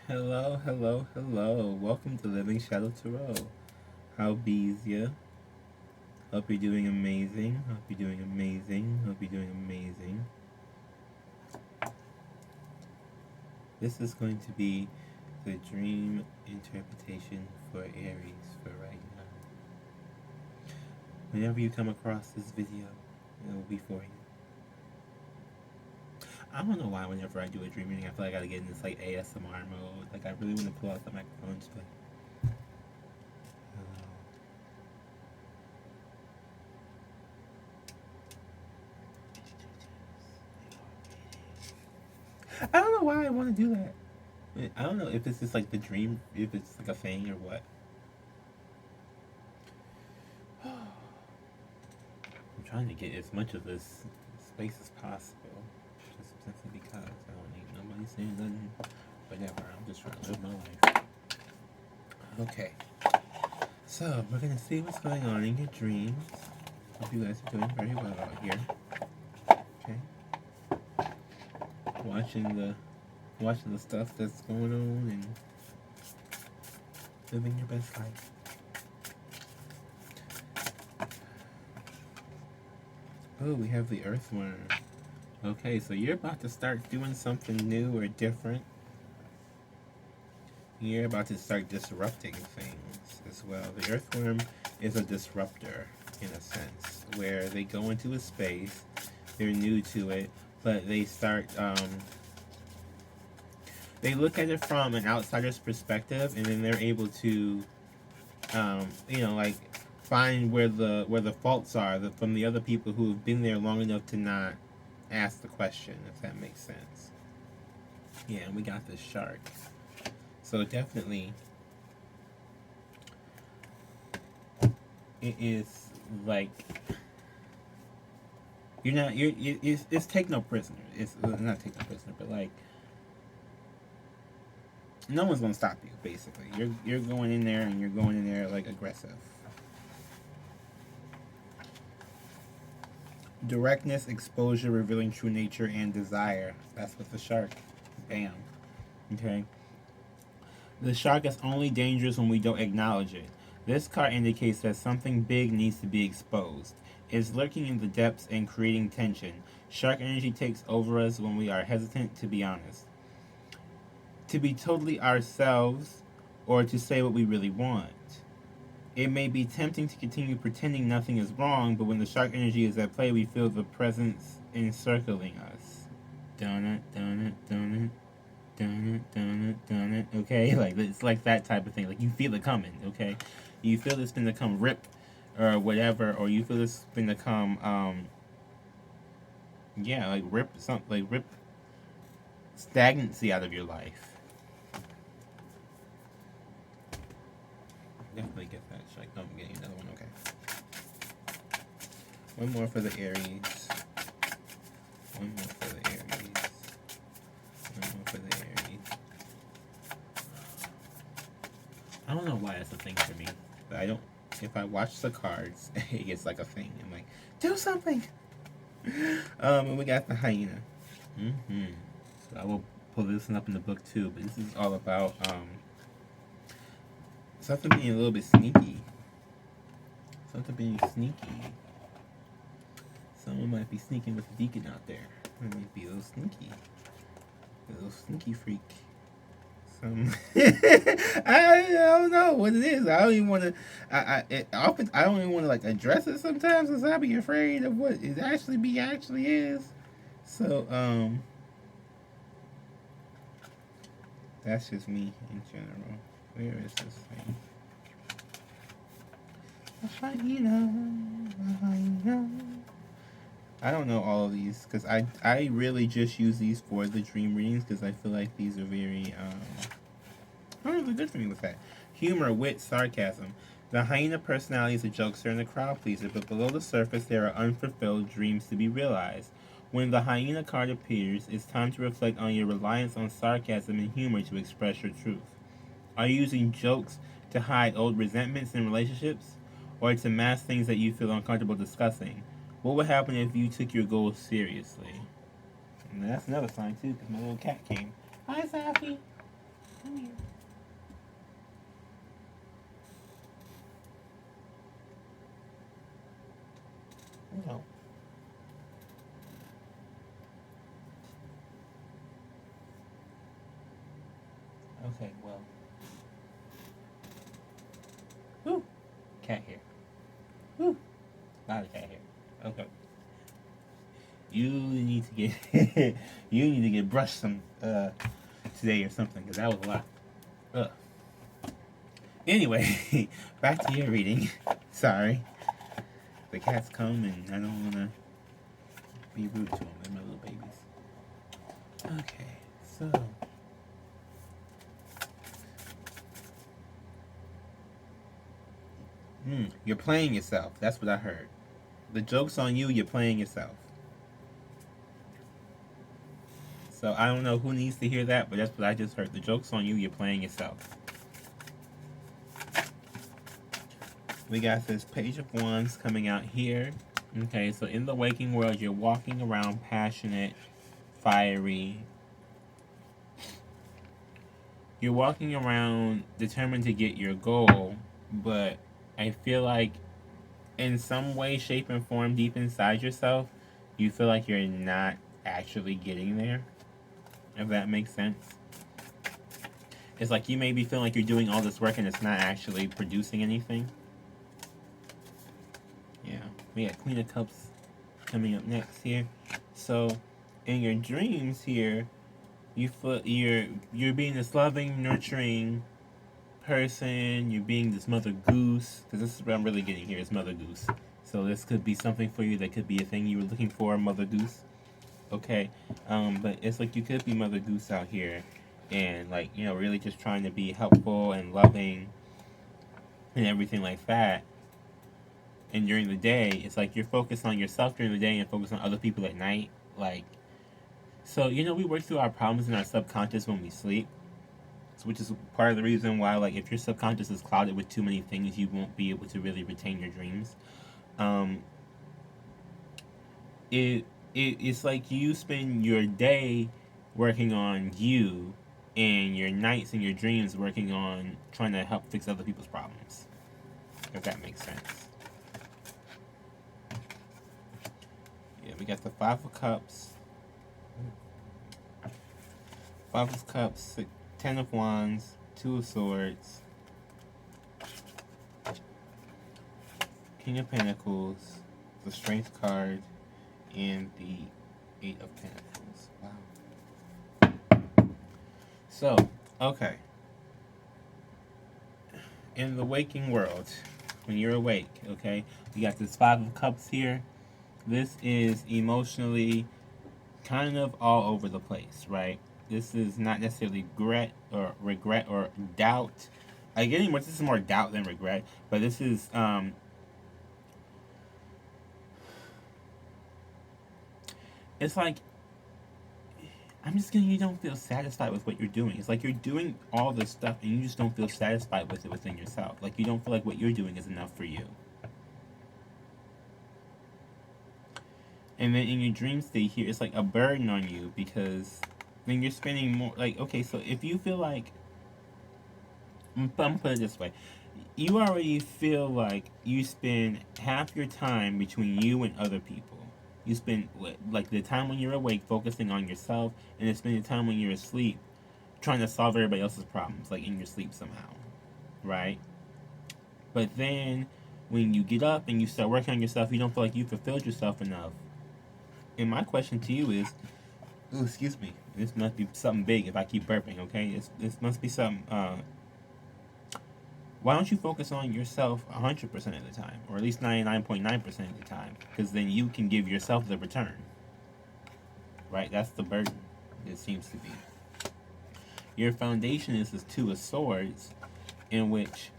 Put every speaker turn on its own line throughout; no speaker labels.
Hello, hello, hello. Welcome to Living Shadow Tarot. How bees ya? Hope you're doing amazing. Hope you're doing amazing. Hope you're doing amazing. This is going to be the dream interpretation for Aries for right now. Whenever you come across this video, it will be for you. I don't know why whenever I do a dream reading, I feel like I gotta get in this like ASMR mode. Like I really want to pull out the microphone and just like, I don't know why I want to do that. I don't know if it's just like the dream, if it's like a thing or what. I'm trying to get as much of this space as possible, just simply because I don't need nobody saying nothing. Whatever, I'm just trying to live my life. Okay, so we're gonna see what's going on in your dreams. Hope you guys are doing very well out here. Okay, watching the stuff that's going on and living your best life. Oh, we have the earthworm. Okay, so you're about to start doing something new or different. You're about to start disrupting things as well. The earthworm is a disruptor in a sense, where they go into a space, they're new to it, but they start, they look at it from an outsider's perspective, and then they're able to, like find where the faults are from the other people who have been there long enough to not ask the question, if that makes sense. Yeah, and we got this shark. So definitely, it is like it's take no prisoner. It's not take no prisoner, but like no one's gonna stop you. Basically, you're going in there and you're going in there like aggressive. Directness, exposure, revealing true nature and desire. That's what the shark. Bam. Okay. The shark is only dangerous when we don't acknowledge it. This card indicates that something big needs to be exposed. It's lurking in the depths and creating tension. Shark energy takes over us when we are hesitant to be honest, to be totally ourselves, or to say what we really want. It may be tempting to continue pretending nothing is wrong, but when the shark energy is at play, we feel the presence encircling us. Donut, donut, donut. Dun it, okay? Like it's like that type of thing. Like you feel it coming, okay? You feel this gonna come rip or whatever, or you feel this gonna come like rip something, like rip stagnancy out of your life. Definitely get that. Like, oh, I'm getting another one, okay. One more for the Aries. One more for the Aries. One more for the Aries. I don't know why that's a thing for me, but I don't. If I watch the cards, it gets like a thing. I'm like, do something. And we got the hyena. So I will pull this one up in the book too, but this is all about something being a little bit sneaky. Something being sneaky. Someone might be sneaking with the deacon out there. It might be a little sneaky. A little sneaky freak. I don't know what it is. I don't even want to. I don't even want to like address it sometimes, because I be afraid of what it actually is. So that's just me in general. Where is this thing? I don't know all of these because I really just use these for the dream readings because I feel like these are very really good for me with that. Humor, wit, sarcasm. The hyena personality is a jokester and a crowd pleaser, but below the surface there are unfulfilled dreams to be realized. When the hyena card appears, it's time to reflect on your reliance on sarcasm and humor to express your truth. Are you using jokes to hide old resentments in relationships, or to mask things that you feel uncomfortable discussing? What would happen if you took your goals seriously? And that's another sign too, because my little cat came. Hi, Safi. Come Okay, well. Whew. Cat hair. Whew. A lot of cat hair. Okay. You need to get you need to get brushed some today or something, because that was a lot. Ugh. Anyway, back to your reading. Sorry. The cats come and I don't wanna be rude to them. They're my little babies. Okay, so you're playing yourself. That's what I heard. The joke's on you, you're playing yourself. So I don't know who needs to hear that, but that's what I just heard. The joke's on you, you're playing yourself. We got this Page of Wands coming out here. Okay, so in the waking world, you're walking around passionate, fiery. You're walking around determined to get your goal, but I feel like in some way, shape, and form deep inside yourself, you feel like you're not actually getting there. If that makes sense. It's like you may be feeling like you're doing all this work and it's not actually producing anything. Yeah. We got Queen of Cups coming up next here. So in your dreams here, you feel you're being this loving, nurturing person. You're being this mother goose, because this is what I'm really getting here is mother goose. So this could be something for you. That could be a thing you were looking for, mother goose. Okay, but it's like you could be mother goose out here, and like really just trying to be helpful and loving, and everything like that. And during the day, it's like you're focused on yourself during the day and focused on other people at night. Like, so we work through our problems in our subconscious when we sleep. So, which is part of the reason why, like, if your subconscious is clouded with too many things, you won't be able to really retain your dreams. Um, it's like you spend your day working on you, and your nights and your dreams working on trying to help fix other people's problems. If that makes sense. Yeah, we got the Five of Cups. Five of Cups, Ten of Wands, Two of Swords, King of Pentacles, the Strength card, and the Eight of Pentacles. Wow. So, okay. In the waking world, when you're awake, okay, you got this Five of Cups here. This is emotionally kind of all over the place, right? This is not necessarily regret or doubt. Again, this is more doubt than regret, but this is it's like I'm just getting you don't feel satisfied with what you're doing. It's like you're doing all this stuff and you just don't feel satisfied with it within yourself. Like you don't feel like what you're doing is enough for you. And then in your dream state here, it's like a burden on you because then you're spending more. Like, okay, so if you feel like, I'm gonna put it this way, you already feel like you spend half your time between you and other people. You spend like the time when you're awake focusing on yourself, and then spend the time when you're asleep trying to solve everybody else's problems, like in your sleep somehow, right? But then when you get up and you start working on yourself, you don't feel like you fulfilled yourself enough. And my question to you is, ooh, excuse me, this must be something big if I keep burping, okay? This must be something, why don't you focus on yourself 100% of the time, or at least 99.9% of the time? Because then you can give yourself the return, right? That's the burden, it seems to be. Your foundation is this Two of Swords, in which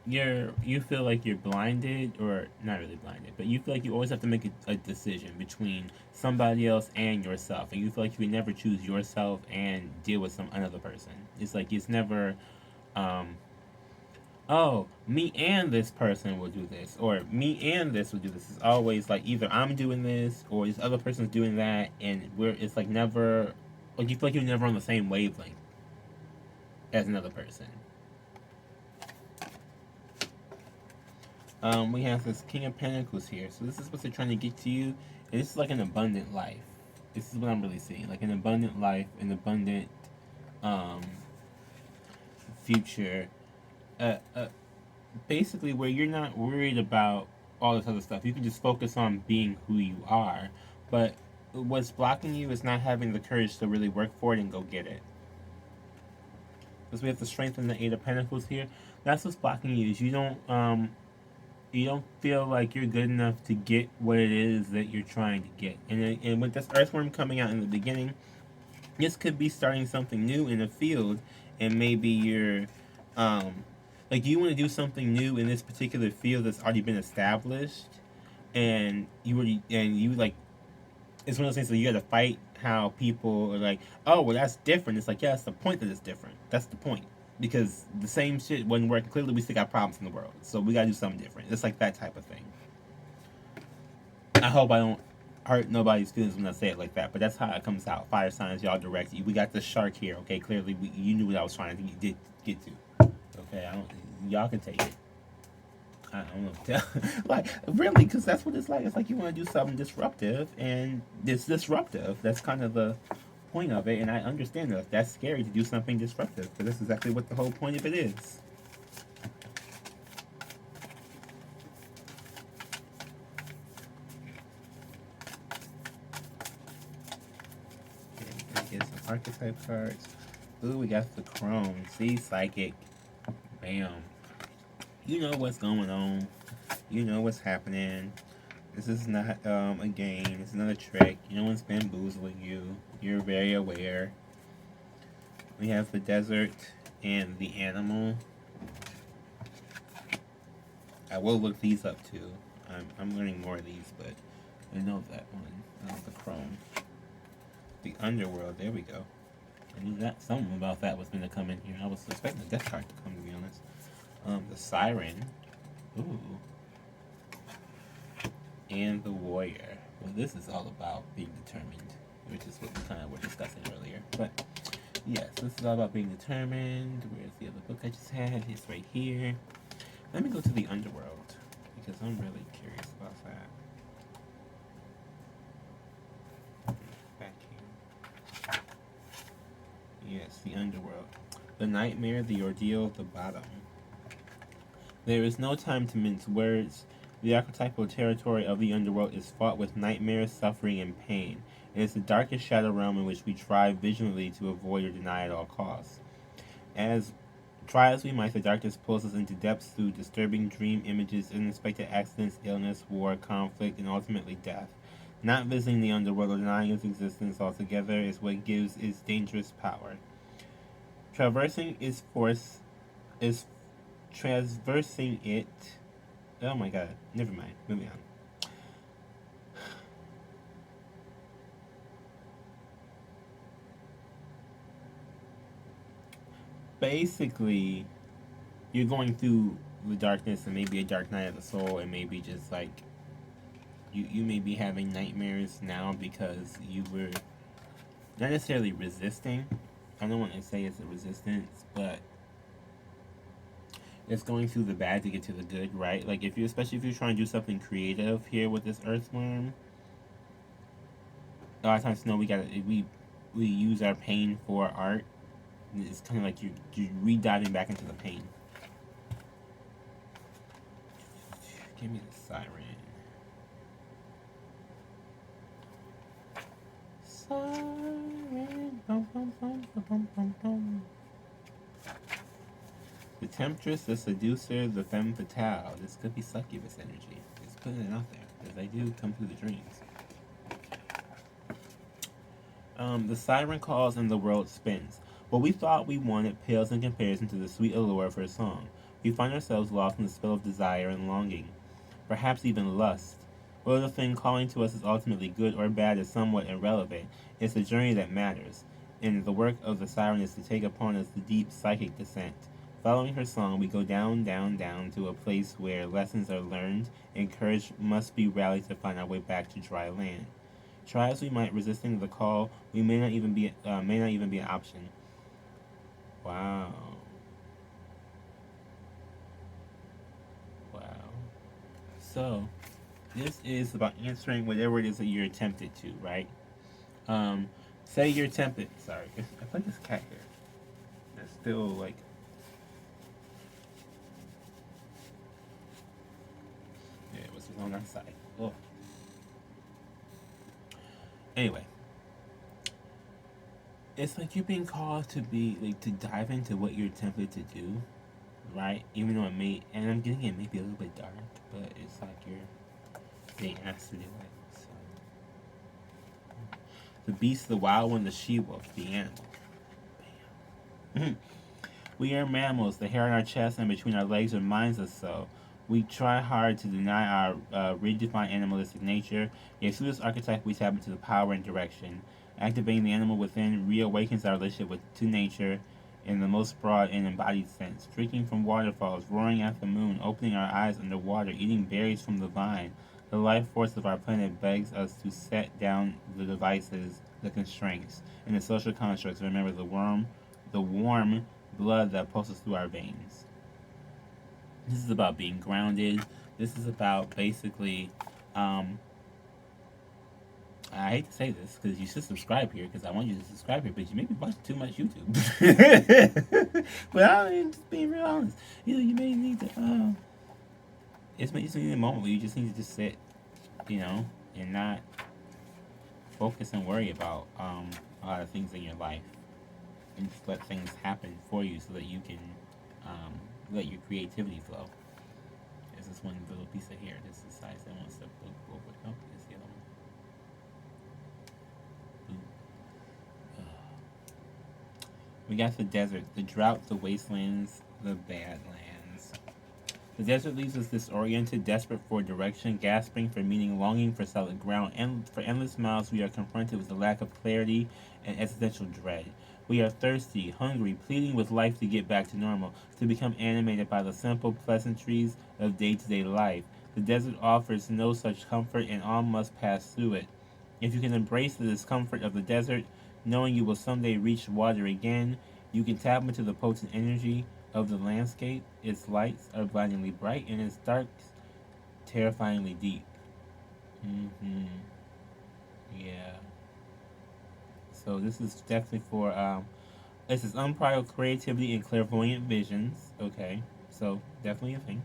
you feel like you're blinded, or not really blinded, but you feel like you always have to make a decision between somebody else and yourself, and you feel like you can never choose yourself and deal with another person. It's like it's never, oh, me and this person will do this, or me and this will do this. It's always like either I'm doing this or this other person's doing that, and it's like never, like you feel like you're never on the same wavelength as another person. We have this King of Pentacles here. So this is what they're trying to get to you. And this is like an abundant life. This is what I'm really seeing. Like an abundant life, an abundant um, future. Uh, uh, Basically, where you're not worried about all this other stuff. You can just focus on being who you are. But what's blocking you is not having the courage to really work for it and go get it. Because we have to strengthen the Eight of Pentacles here. That's what's blocking you. Is you don't feel like you're good enough to get what it is that you're trying to get. And with this Earthworm coming out in the beginning, this could be starting something new in the field, and maybe you're like you want to do something new in this particular field that's already been established, and you like it's one of those things that you got to fight how people are like, oh well, that's different. It's like, yeah, that's the point that it's different. That's the point, because the same shit wasn't working. Clearly, we still got problems in the world, so we got to do something different. It's like that type of thing. I hope I don't hurt nobody's feelings when I say it like that, but that's how it comes out. Fire signs, y'all direct. We got the shark here, okay? Clearly, you knew what I was trying to get to. Okay, y'all can take it. I don't know. Like, really, because that's what it's like. It's like you want to do something disruptive, and it's disruptive. That's kind of the point of it, and I understand that. That's scary to do something disruptive, but that's exactly what the whole point of it is. Get some archetype cards. Ooh, we got the Chrome. See, Psychic. Bam. You know what's going on. You know what's happening. This is not a game. It's not a trick. No one's bamboozling you. You're very aware. We have the desert and the animal. I will look these up too. I'm learning more of these, but I know that one. The Chrome. The underworld. There we go. I knew that something about that was going to come in here. I was expecting the death card to come, to be honest. The siren. Ooh. And the warrior. Well, this is all about being determined, which is what we kind of were discussing earlier. But yes, this is all about being determined. Where's the other book I just had? It's right here. Let me go to the underworld, because I'm really curious about that. Back here. Yes, the underworld. The nightmare, the ordeal, the bottom. There is no time to mince words. The archetypal territory of the underworld is fought with nightmares, suffering, and pain. It is the darkest shadow realm in which we try vigilantly to avoid or deny at all costs. Try as we might, the darkness pulls us into depths through disturbing dream images, unexpected accidents, illness, war, conflict, and ultimately death. Not visiting the underworld or denying its existence altogether is what gives its dangerous power. Traversing its force is traversing it. Oh my god, never mind. Moving on. Basically, you're going through the darkness, and maybe a dark night of the soul, and maybe just like you may be having nightmares now because you were not necessarily resisting. I don't want to say it's a resistance, but it's going through the bad to get to the good, right? Like especially if you're trying to do something creative here with this earthworm, a lot of times, we use our pain for art. It's kind of like you're re-diving back into the pain. Give me the siren. Siren. Bum, bum, bum, bum, bum, bum. The temptress, the seducer, the femme fatale. This could be succubus energy. Just putting it out there, because they do come through the dreams. The siren calls and the world spins. What we thought we wanted pales in comparison to the sweet allure of her song. We find ourselves lost in the spell of desire and longing, perhaps even lust. Whether the thing calling to us is ultimately good or bad is somewhat irrelevant. It's the journey that matters, and the work of the siren is to take upon us the deep psychic descent. Following her song, we go down, down, down to a place where lessons are learned and courage must be rallied to find our way back to dry land. Try as we might, resisting the call, we may not even be an option. Wow. Wow. So, this is about answering whatever it is that you're tempted to, right? Say you're tempted. Sorry, I put this cat here. still like. Yeah, it was on that side. Oh. Anyway, it's like you're being called to be like to dive into what you're tempted to do, right? Even though it may, and I'm getting it may be a little bit dark, but it's like you're being asked to do it. So, the beast, the wild one, the she wolf, the animal. Bam. We are mammals. The hair on our chest and between our legs reminds us so. We try hard to deny our redefined animalistic nature, yet through this archetype we tap into the power and direction. Activating the animal within reawakens our relationship to nature in the most broad and embodied sense. Drinking from waterfalls, roaring at the moon, opening our eyes underwater, eating berries from the vine. The life force of our planet begs us to set down the devices, the constraints, and the social constructs. Remember the warm blood that pulses through our veins. This is about being grounded. This is about basically, I hate to say this because you should subscribe here because I want you to subscribe here, but you may be watching too much YouTube. But I'm just being real honest. You may need to, it's just need a moment where you just need to just sit, and not focus and worry about a lot of things in your life. And just let things happen for you so that you can let your creativity flow. There's this one little piece of hair. This is the size that wants to look over. Oh, there's the other one. We got the desert, the drought, the wastelands, the badlands. The desert leaves us disoriented, desperate for direction, gasping for meaning, longing for solid ground, and for endless miles we are confronted with a lack of clarity and existential dread. We are thirsty, hungry, pleading with life to get back to normal, to become animated by the simple pleasantries of day-to-day life. The desert offers no such comfort, and all must pass through it. If you can embrace the discomfort of the desert, knowing you will someday reach water again, you can tap into the potent energy of the landscape. Its lights are blindingly bright, and its darks terrifyingly deep. Yeah. So this is definitely for this is unbridled creativity and clairvoyant visions. Okay, so definitely a thing.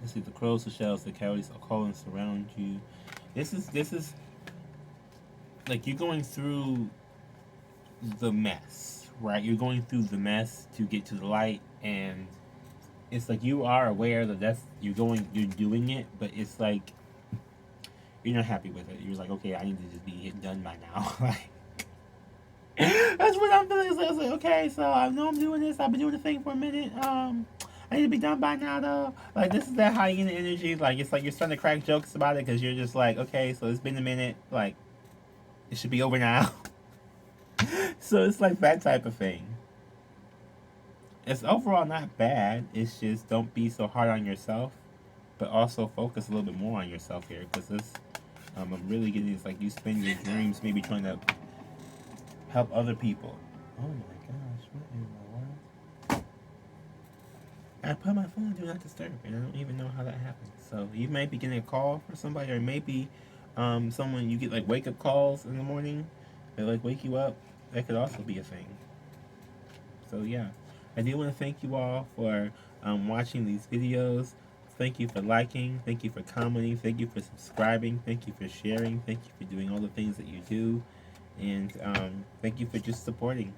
Let's see the crows, the shells, the coyotes, all call and surround you. This is like you're going through the mess, right? You're going through the mess to get to the light, and it's like you are aware that you're doing it, but it's like you're not happy with it. You're like, okay, I need to just be done by now. Like that's what I'm feeling. So I was like, okay, so I know I'm doing this. I've been doing the thing for a minute. I need to be done by now, though. Like this is that hyena energy. Like it's like you're starting to crack jokes about it because you're just like, okay, so it's been a minute. Like it should be over now. So it's like that type of thing. It's overall not bad. It's just don't be so hard on yourself, but also focus a little bit more on yourself here because this. I'm really getting it's like you spend your dreams maybe trying to help other people. Oh my gosh, what in the world? I put my phone on do not disturb, and I don't even know how that happened. So you might be getting a call from somebody, or maybe someone you get like wake up calls in the morning. They like wake you up. That could also be a thing. So yeah, I do want to thank you all for watching these videos. Thank you for liking. Thank you for commenting. Thank you for subscribing. Thank you for sharing. Thank you for doing all the things that you do. And thank you for just supporting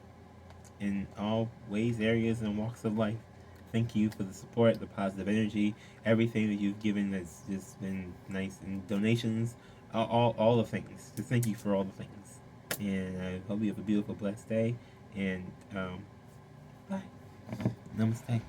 in all ways, areas, and walks of life. Thank you for the support, the positive energy, everything that you've given that's just been nice, and donations, all the things. Just thank you for all the things. And I hope you have a beautiful, blessed day. And bye. Namaste.